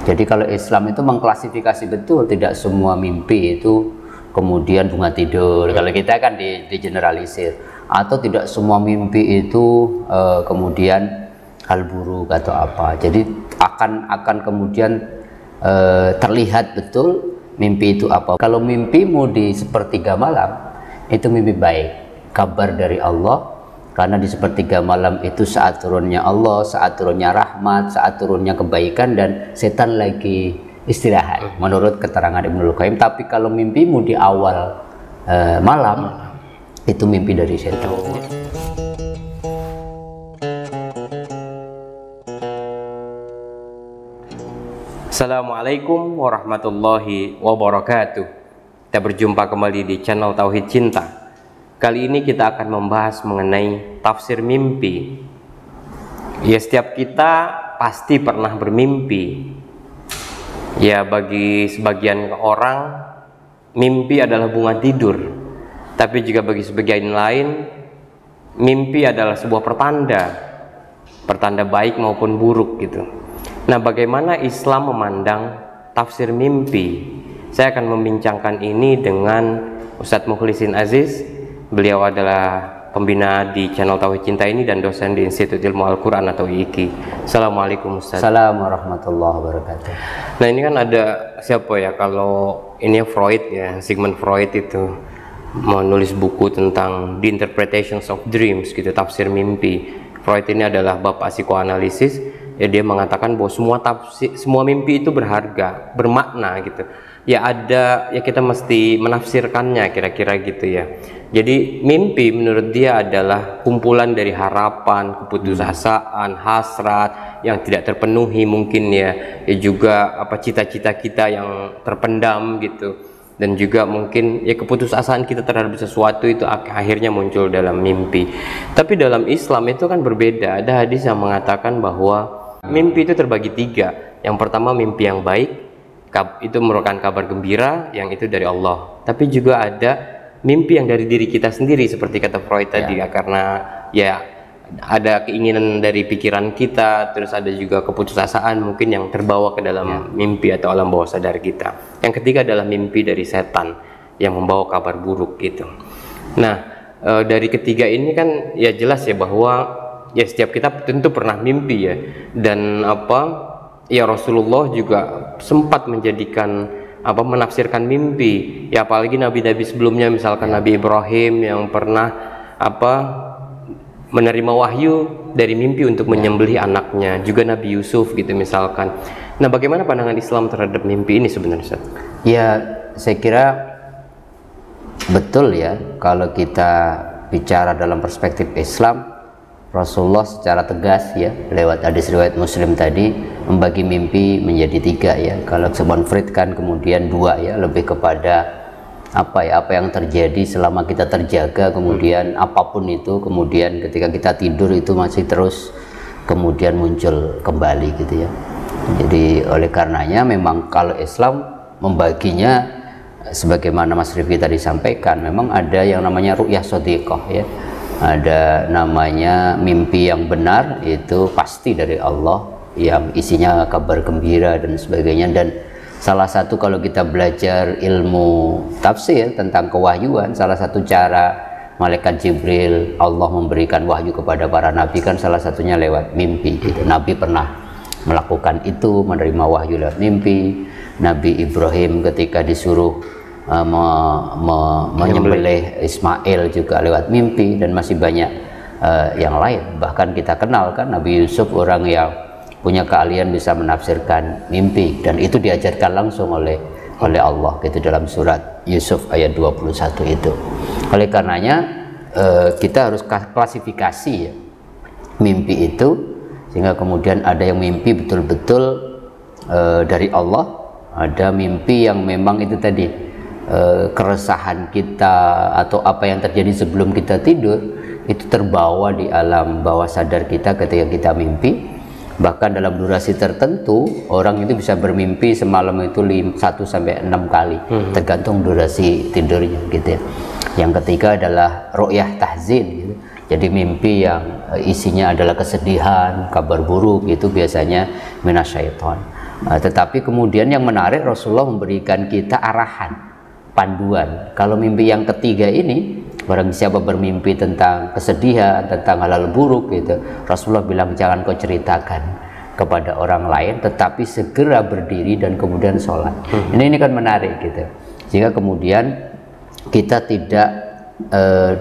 Jadi kalau Islam itu mengklasifikasi betul, tidak semua mimpi itu kemudian bunga tidur. Kalau kita kan di generalisir, atau tidak semua mimpi itu kemudian hal buruk atau apa. Jadi akan kemudian terlihat betul mimpi itu apa. Kalau mimpimu di sepertiga malam, itu mimpi baik, kabar dari Allah. Karena di sepertiga malam itu saat turunnya Allah, saat turunnya rahmat, saat turunnya kebaikan, dan setan lagi istirahat menurut keterangan Ibnul Qayyim. Tapi kalau mimpimu di awal malam, itu mimpi dari setan. Assalamualaikum warahmatullahi wabarakatuh. Kita berjumpa kembali di channel Tauhid Cinta. Kali ini kita akan membahas mengenai tafsir mimpi. Ya, setiap kita pasti pernah bermimpi. Ya, bagi sebagian orang mimpi adalah bunga tidur. Tapi juga bagi sebagian lain mimpi adalah sebuah pertanda baik maupun buruk gitu. Nah, bagaimana Islam memandang tafsir mimpi? Saya akan membincangkan ini dengan Ustadz Mukhlisin Aziz. Beliau adalah pembina di channel Tauhid Cinta ini dan dosen di Institut Ilmu Al-Quran atau IIKI. Assalamualaikum Ustadz. Assalamualaikum warahmatullahi wabarakatuh. Nah, ini kan ada siapa ya, kalau ini Freud ya, Sigmund Freud itu menulis buku tentang The Interpretations of Dreams gitu, tafsir mimpi. Freud ini adalah bapak psikoanalisis. Ya, dia mengatakan bahwa semua mimpi itu berharga, bermakna gitu. Ya ada, ya kita mesti menafsirkannya kira-kira gitu ya. Jadi mimpi menurut dia adalah kumpulan dari harapan, keputusasaan, hasrat yang tidak terpenuhi mungkin ya. Ya juga apa cita-cita kita yang terpendam gitu. Dan juga mungkin ya keputusasaan kita terhadap sesuatu itu akhirnya muncul dalam mimpi. Tapi dalam Islam itu kan berbeda. Ada hadis yang mengatakan bahwa mimpi itu terbagi tiga. Yang pertama mimpi yang baik, itu merupakan kabar gembira yang itu dari Allah. Tapi juga ada mimpi yang dari diri kita sendiri seperti kata Freud tadi ya, karena ya ada keinginan dari pikiran kita, terus ada juga keputusasaan mungkin yang terbawa ke dalam mimpi atau alam bawah sadar kita. Yang ketiga adalah mimpi dari setan yang membawa kabar buruk gitu. Nah, dari ketiga ini kan ya jelas ya bahwa ya setiap kita tentu pernah mimpi ya, dan ya Rasulullah juga sempat menafsirkan mimpi ya, apalagi nabi-nabi sebelumnya, misalkan Nabi Ibrahim yang pernah menerima wahyu dari mimpi untuk menyembelih anaknya, juga Nabi Yusuf gitu misalkan. Nah, bagaimana pandangan Islam terhadap mimpi ini sebenarnya? Ya, saya kira betul ya, kalau kita bicara dalam perspektif Islam, Rasulullah secara tegas ya lewat hadis riwayat Muslim tadi membagi mimpi menjadi tiga ya. Kalau Sigmund Freud kan kemudian dua ya, lebih kepada apa yang terjadi selama kita terjaga, kemudian apapun itu, kemudian ketika kita tidur itu masih terus kemudian muncul kembali gitu ya. Jadi oleh karenanya memang kalau Islam membaginya sebagaimana Mas Rifki tadi sampaikan, memang ada yang namanya ru'yah shadiqah ya. Ada namanya mimpi yang benar, itu pasti dari Allah, yang isinya kabar gembira dan sebagainya. Dan salah satu kalau kita belajar ilmu tafsir tentang kewahyuan, salah satu cara malaikat Jibril Allah memberikan wahyu kepada para nabi kan salah satunya lewat mimpi gitu. Nabi pernah melakukan itu, menerima wahyu lewat mimpi. Nabi Ibrahim ketika disuruh menyembelih Ismail juga lewat mimpi, dan masih banyak yang lain. Bahkan kita kenal kan Nabi Yusuf, orang yang punya keahlian bisa menafsirkan mimpi, dan itu diajarkan langsung oleh Allah gitu dalam surat Yusuf ayat 21 itu. Oleh karenanya kita harus klasifikasi ya mimpi itu, sehingga kemudian ada yang mimpi betul-betul dari Allah, ada mimpi yang memang itu tadi keresahan kita atau apa yang terjadi sebelum kita tidur itu terbawa di alam bawah sadar kita ketika kita mimpi. Bahkan dalam durasi tertentu orang itu bisa bermimpi semalam itu 1 sampai 6 kali tergantung durasi tidurnya gitu ya. Yang ketiga adalah ru'yah tahzin gitu. Jadi mimpi yang isinya adalah kesedihan, kabar buruk, itu biasanya minasyaiton. Tetapi kemudian yang menarik, Rasulullah memberikan kita arahan, panduan. Kalau mimpi yang ketiga ini, barang siapa bermimpi tentang kesedihan, tentang hal-hal buruk gitu, Rasulullah bilang jangan kau ceritakan kepada orang lain, tetapi segera berdiri dan kemudian sholat. Ini kan menarik gitu, sehingga kemudian kita tidak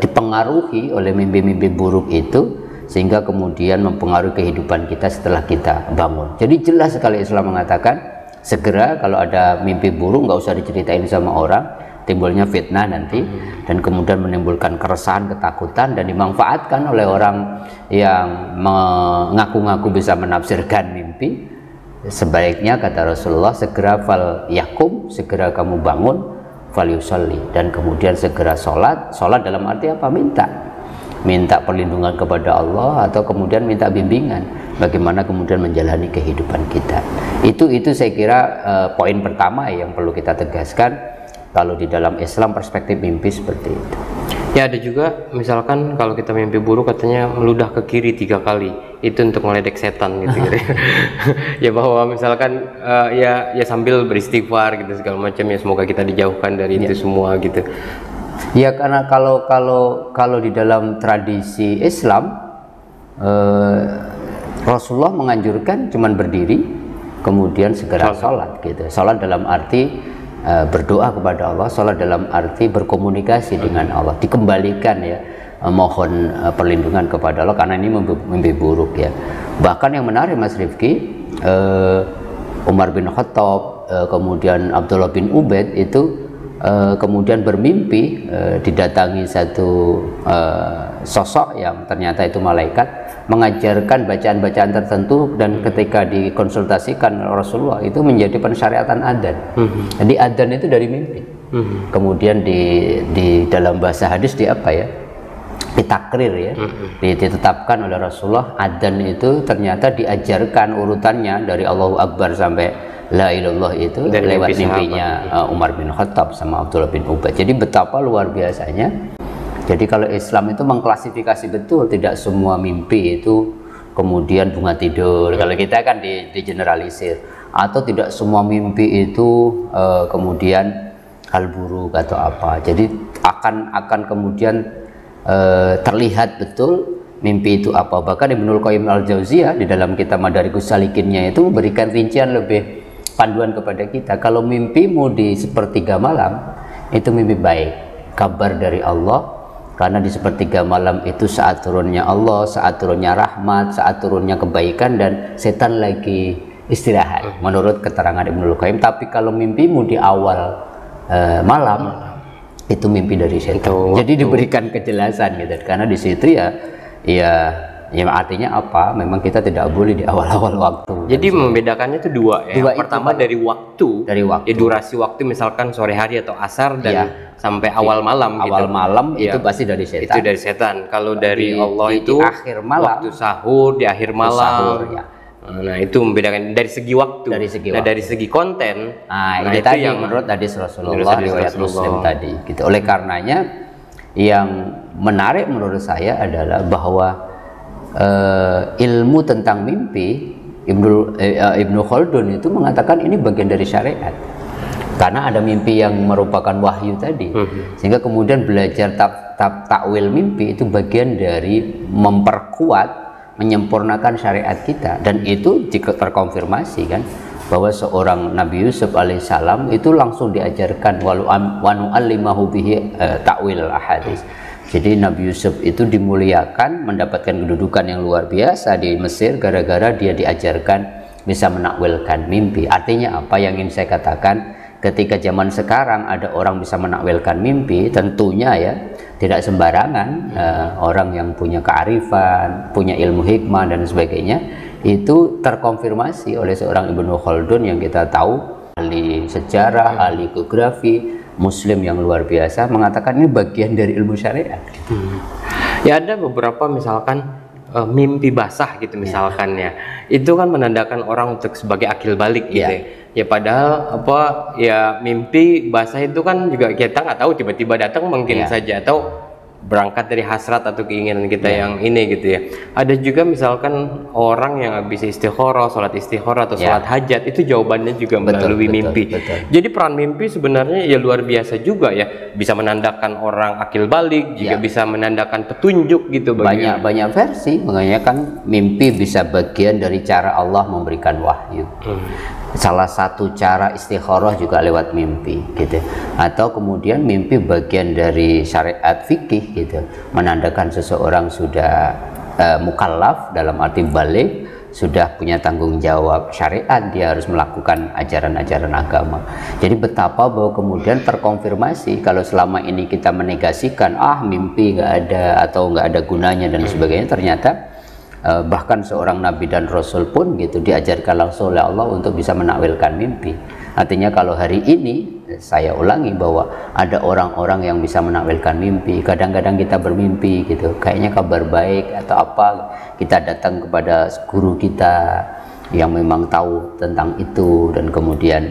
dipengaruhi oleh mimpi-mimpi buruk itu, sehingga kemudian mempengaruhi kehidupan kita setelah kita bangun. Jadi jelas sekali Islam mengatakan segera kalau ada mimpi buruk nggak usah diceritain sama orang, timbulnya fitnah nanti, dan kemudian menimbulkan keresahan, ketakutan, dan dimanfaatkan oleh orang yang mengaku-ngaku bisa menafsirkan mimpi. Sebaiknya kata Rasulullah, segera fal yakum, segera kamu bangun, fal yusalli, dan kemudian segera sholat. Sholat dalam arti apa? Minta perlindungan kepada Allah, atau kemudian minta bimbingan bagaimana kemudian menjalani kehidupan kita. Itu saya kira poin pertama yang perlu kita tegaskan kalau di dalam Islam perspektif mimpi seperti itu. Ya, ada juga misalkan kalau kita mimpi buruk katanya meludah ke kiri 3 kali, itu untuk meledek setan gitu. Ya bahwa misalkan ya sambil beristighfar gitu segala macam, ya semoga kita dijauhkan dari itu semua gitu. Ya, karena kalau di dalam tradisi Islam, Rasulullah menganjurkan cuman berdiri kemudian segera sholat gitu. Sholat dalam arti berdoa kepada Allah, sholat dalam arti berkomunikasi dengan Allah, dikembalikan ya, mohon perlindungan kepada Allah karena ini mimpi buruk ya. Bahkan yang menarik Mas Rifki, Umar bin Khattab, kemudian Abdullah bin Ubaid itu kemudian bermimpi didatangi satu sosok yang ternyata itu malaikat, mengajarkan bacaan-bacaan tertentu, dan ketika dikonsultasikan Rasulullah itu menjadi pensyariatan adzan. Jadi adzan itu dari mimpi. Kemudian di dalam bahasa hadis ditakrir ya, ditetapkan oleh Rasulullah, adzan itu ternyata diajarkan urutannya dari Allahu Akbar sampai La ilallah itu dari lewat mimpinya Umar bin Khattab sama Abdullah bin Ubaid. Jadi betapa luar biasanya. Jadi kalau Islam itu mengklasifikasi betul, tidak semua mimpi itu kemudian bunga tidur. Kalau kita kan digeneralisir, atau tidak semua mimpi itu kemudian hal buruk atau apa. Jadi akan kemudian terlihat betul mimpi itu apa. Bahkan Ibnul Qayyim al-Jauziyah di dalam kitab Madarikus Salikinnya itu memberikan rincian lebih panduan kepada kita. Kalau mimpimu di sepertiga malam itu mimpi baik, kabar dari Allah, karena di sepertiga malam itu saat turunnya Allah, saat turunnya rahmat, saat turunnya kebaikan, dan setan lagi istirahat menurut keterangan Ibnul Qayyim. Tapi kalau mimpimu di awal malam itu mimpi dari setan. Jadi diberikan kejelasan gitu, karena di situ ya artinya apa? Memang kita tidak boleh di awal-awal waktu. Jadi membedakannya itu dua ya. Dua, pertama dari waktu. Ya, durasi waktu misalkan sore hari atau asar, dan sampai awal malam. Awal malam itu pasti dari setan. Itu dari setan. Kalau dari Allah itu di akhir malam. Waktu sahur di akhir malam. Sahur, ya. Nah, itu membedakan dari segi waktu. Dari segi konten. Nah, itu tadi yang menurut hadis Rasulullah, riwayat Muslim tadi. Gitu. Oleh karenanya yang menarik menurut saya adalah bahwa ilmu tentang mimpi, Ibnu Khaldun itu mengatakan ini bagian dari syariat, karena ada mimpi yang merupakan wahyu tadi, sehingga kemudian belajar takwil mimpi itu bagian dari memperkuat, menyempurnakan syariat kita. Dan itu jika terkonfirmasi kan bahwa seorang Nabi Yusuf alaihissalam itu langsung diajarkan wa nu'allimahu bihi takwil ahadits. Jadi Nabi Yusuf itu dimuliakan, mendapatkan kedudukan yang luar biasa di Mesir gara-gara dia diajarkan bisa menakwilkan mimpi. Artinya apa yang ingin saya katakan, ketika zaman sekarang ada orang bisa menakwilkan mimpi, tentunya ya tidak sembarangan. Orang yang punya kearifan, punya ilmu hikmah dan sebagainya, itu terkonfirmasi oleh seorang Ibnu Khaldun yang kita tahu ahli sejarah, ahli geografi Muslim yang luar biasa, mengatakan ini bagian dari ilmu syariat. Ya, ada beberapa misalkan mimpi basah gitu misalkan ya. Itu kan menandakan orang untuk sebagai akil balik gitu. Ya padahal mimpi basah itu kan juga kita nggak tahu, tiba-tiba datang mungkin saja, atau berangkat dari hasrat atau keinginan kita yang ini gitu ya. Ada juga misalkan orang yang habis istikharah, sholat istikharah atau sholat hajat, itu jawabannya juga melalui mimpi. Jadi peran mimpi sebenarnya ya luar biasa juga ya, bisa menandakan orang akil balik, juga bisa menandakan petunjuk gitu. Banyak versi, makanya kan mimpi bisa bagian dari cara Allah memberikan wahyu. Salah satu cara istikharah juga lewat mimpi gitu, atau kemudian mimpi bagian dari syariat fikih gitu, menandakan seseorang sudah mukallaf, dalam arti balik, sudah punya tanggung jawab syariat, dia harus melakukan ajaran-ajaran agama. Jadi betapa bahwa kemudian terkonfirmasi kalau selama ini kita menegasikan mimpi nggak ada atau nggak ada gunanya dan sebagainya, ternyata bahkan seorang nabi dan rasul pun gitu diajarkan langsung oleh Allah untuk bisa menakwilkan mimpi. Artinya kalau hari ini saya ulangi bahwa ada orang-orang yang bisa menakwilkan mimpi. Kadang-kadang kita bermimpi gitu, kayaknya kabar baik atau apa, kita datang kepada guru kita yang memang tahu tentang itu, dan kemudian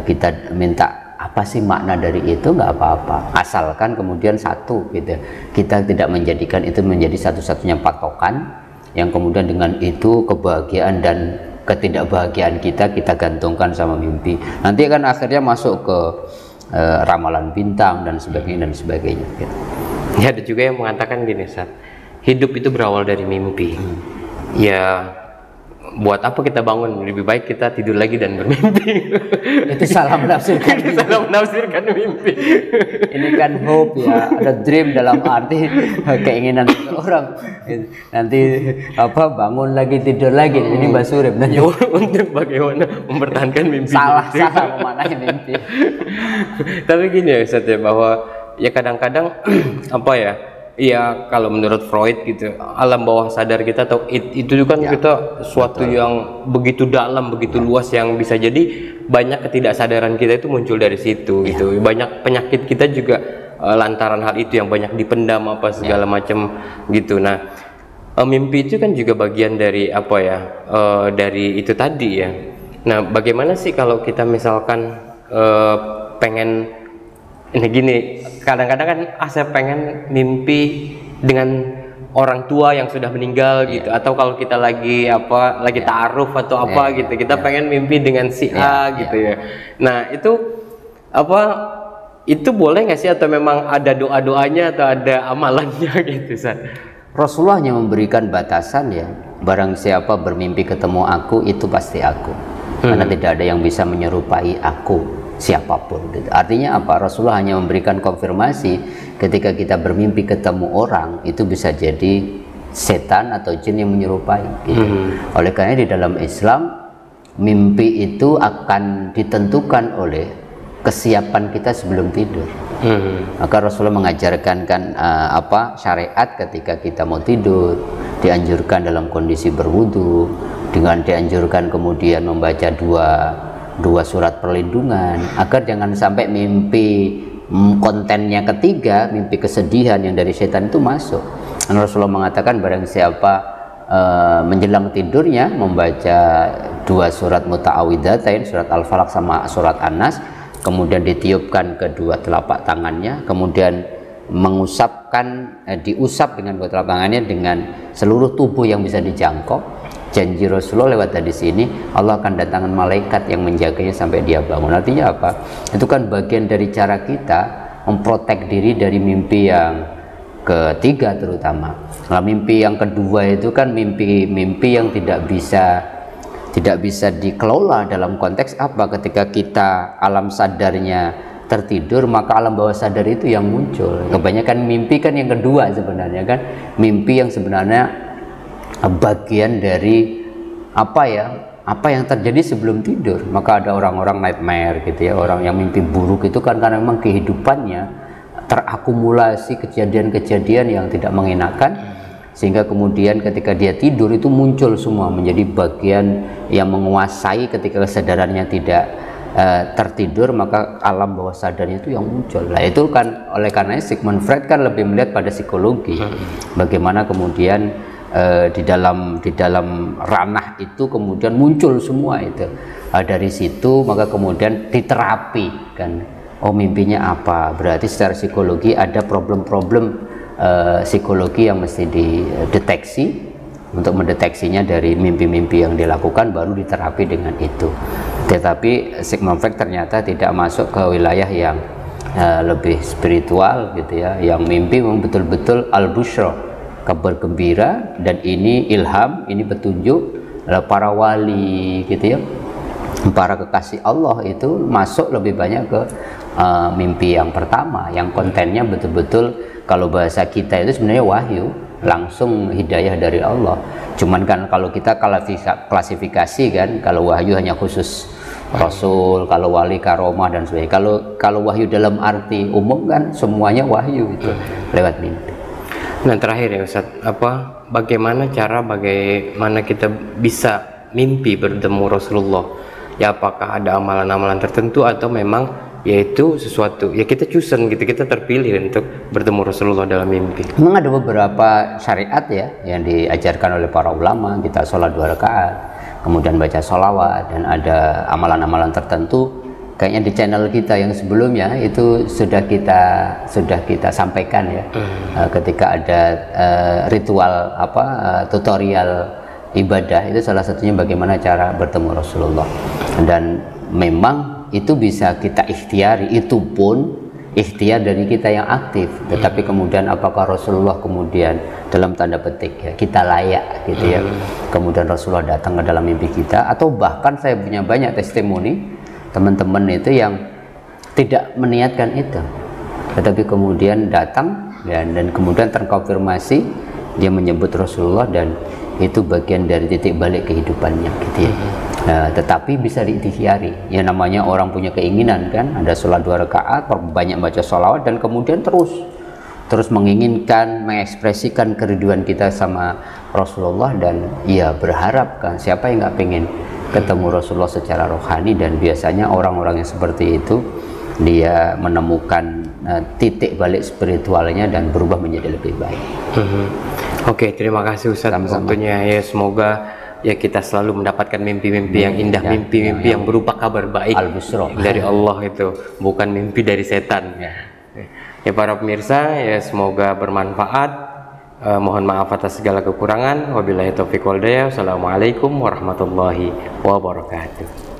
kita minta apa sih makna dari itu, nggak apa-apa, asalkan kemudian satu gitu, kita tidak menjadikan itu menjadi satu-satunya patokan yang kemudian dengan itu kebahagiaan dan ketidakbahagiaan kita gantungkan sama mimpi. Nanti kan akhirnya masuk ke ramalan bintang dan sebagainya gitu. Ya, ada juga yang mengatakan gini, Ustaz, hidup itu berawal dari mimpi. Ya, buat apa kita bangun, lebih baik kita tidur lagi dan bermimpi. Itu salah menafsirkan. Itu salah menafsirkan mimpi. Ini kan hope ya, ada dream dalam arti keinginan orang. Nanti bangun lagi tidur lagi. Ini Mbak Surip. Ya, untuk bagaimana mempertahankan mimpi. Salah memaknai mimpi. Tapi gini ya Ustaz ya, bahwa ya kadang-kadang ya kalau menurut Freud gitu, alam bawah sadar kita atau itu kan kita suatu yang begitu dalam, begitu luas, yang bisa jadi banyak ketidaksadaran kita itu muncul dari situ gitu. Banyak penyakit kita juga lantaran hal itu yang banyak dipendam segala macam gitu. Nah, mimpi itu kan juga bagian dari dari itu tadi ya. Nah, bagaimana sih kalau kita misalkan pengen ini gini, kadang-kadang kan saya pengen mimpi dengan orang tua yang sudah meninggal gitu, atau kalau kita lagi ta'aruf atau gitu, kita pengen mimpi dengan si A gitu ya. Nah, itu boleh nggak sih, atau memang ada doa-doanya atau ada amalannya gitu, Ustaz? Rasulullah hanya memberikan batasan ya, barang siapa bermimpi ketemu aku, itu pasti aku. Karena tidak ada yang bisa menyerupai aku, siapapun gitu. Artinya apa? Rasulullah hanya memberikan konfirmasi ketika kita bermimpi ketemu orang, itu bisa jadi setan atau jin yang menyerupai gitu. Oleh karena di dalam Islam, mimpi itu akan ditentukan oleh kesiapan kita sebelum tidur. Maka Rasulullah mengajarkan syariat ketika kita mau tidur, dianjurkan dalam kondisi berwudu, dengan dianjurkan kemudian membaca dua surat perlindungan, agar jangan sampai mimpi kontennya ketiga, mimpi kesedihan yang dari setan itu masuk. Dan Rasulullah mengatakan barang siapa menjelang tidurnya membaca dua surat muta'awidatain, surat Al-Falaq sama surat An-Nas, kemudian ditiupkan kedua telapak tangannya, kemudian diusap dengan kedua telapak tangannya dengan seluruh tubuh yang bisa dijangkau. Janji Rasulullah lewat hadis ini, Allah akan datangkan malaikat yang menjaganya sampai dia bangun. Artinya apa? Itu kan bagian dari cara kita memprotek diri dari mimpi yang ketiga terutama. Nah, mimpi yang kedua itu kan mimpi yang tidak bisa dikelola dalam konteks apa? Ketika kita alam sadarnya tertidur, maka alam bawah sadar itu yang muncul. Kebanyakan mimpi kan yang kedua sebenarnya kan, mimpi yang sebenarnya bagian dari apa yang terjadi sebelum tidur. Maka ada orang-orang nightmare gitu ya, orang yang mimpi buruk itu kan karena memang kehidupannya terakumulasi kejadian-kejadian yang tidak mengenakan, sehingga kemudian ketika dia tidur itu muncul semua menjadi bagian yang menguasai. Ketika kesadarannya tidak tertidur, maka alam bawah sadarnya itu yang muncul. Nah, itu kan oleh karenanya Sigmund Freud kan lebih melihat pada psikologi, bagaimana kemudian di dalam ranah itu kemudian muncul semua itu. Dari situ maka kemudian diterapi kan, mimpinya apa, berarti secara psikologi ada problem-problem psikologi yang mesti dideteksi. Untuk mendeteksinya dari mimpi-mimpi yang dilakukan baru diterapi dengan itu. Tetapi Sigmund Freud ternyata tidak masuk ke wilayah yang lebih spiritual gitu ya, yang mimpi memang betul-betul al-busyra, kabar gembira, dan ini ilham, ini petunjuk. Para wali gitu ya, para kekasih Allah itu masuk lebih banyak ke mimpi yang pertama, yang kontennya betul-betul kalau bahasa kita itu sebenarnya wahyu, langsung hidayah dari Allah. Cuman kan kalau kita klasifikasi kan, kalau wahyu hanya khusus Rasul, kalau wali karomah dan sebagainya. Kalau wahyu dalam arti umum kan semuanya wahyu itu lewat mimpi. Nah terakhir ya Ustaz, bagaimana kita bisa mimpi bertemu Rasulullah? Ya apakah ada amalan-amalan tertentu atau memang yaitu sesuatu ya kita chosen gitu, kita terpilih untuk bertemu Rasulullah dalam mimpi? Memang ada beberapa syariat ya yang diajarkan oleh para ulama. Kita sholat 2 rakaat, kemudian baca sholawat, dan ada amalan-amalan tertentu. Kayaknya di channel kita yang sebelumnya itu sudah kita sampaikan ya. Ketika ada ritual tutorial ibadah, itu salah satunya bagaimana cara bertemu Rasulullah, dan memang itu bisa kita ikhtiari, itu pun ikhtiar dari kita yang aktif. Tetapi kemudian apakah Rasulullah kemudian dalam tanda petik ya kita layak gitu ya, kemudian Rasulullah datang ke dalam mimpi kita, atau bahkan saya punya banyak testimoni teman-teman itu yang tidak meniatkan itu, tetapi kemudian datang dan kemudian terkonfirmasi dia menyebut Rasulullah, dan itu bagian dari titik balik kehidupannya gitu ya. Tetapi bisa diikhtiari ya, namanya orang punya keinginan kan, ada sholat 2 rakaat, banyak baca sholawat, dan kemudian terus menginginkan, mengekspresikan kerinduan kita sama Rasulullah, dan ya berharap kan, siapa yang nggak pengen ketemu Rasulullah secara rohani. Dan biasanya orang-orang yang seperti itu dia menemukan titik balik spiritualnya dan berubah menjadi lebih baik. Oke, terima kasih Ustaz waktunya ya, semoga ya kita selalu mendapatkan mimpi-mimpi yang indah, mimpi-mimpi yang berupa kabar baik dari Allah, itu bukan mimpi dari setan ya para pemirsa. Ya semoga bermanfaat. Mohon maaf atas segala kekurangan. Wabillahi taufiq wal hidayah. Wassalamualaikum warahmatullahi wabarakatuh.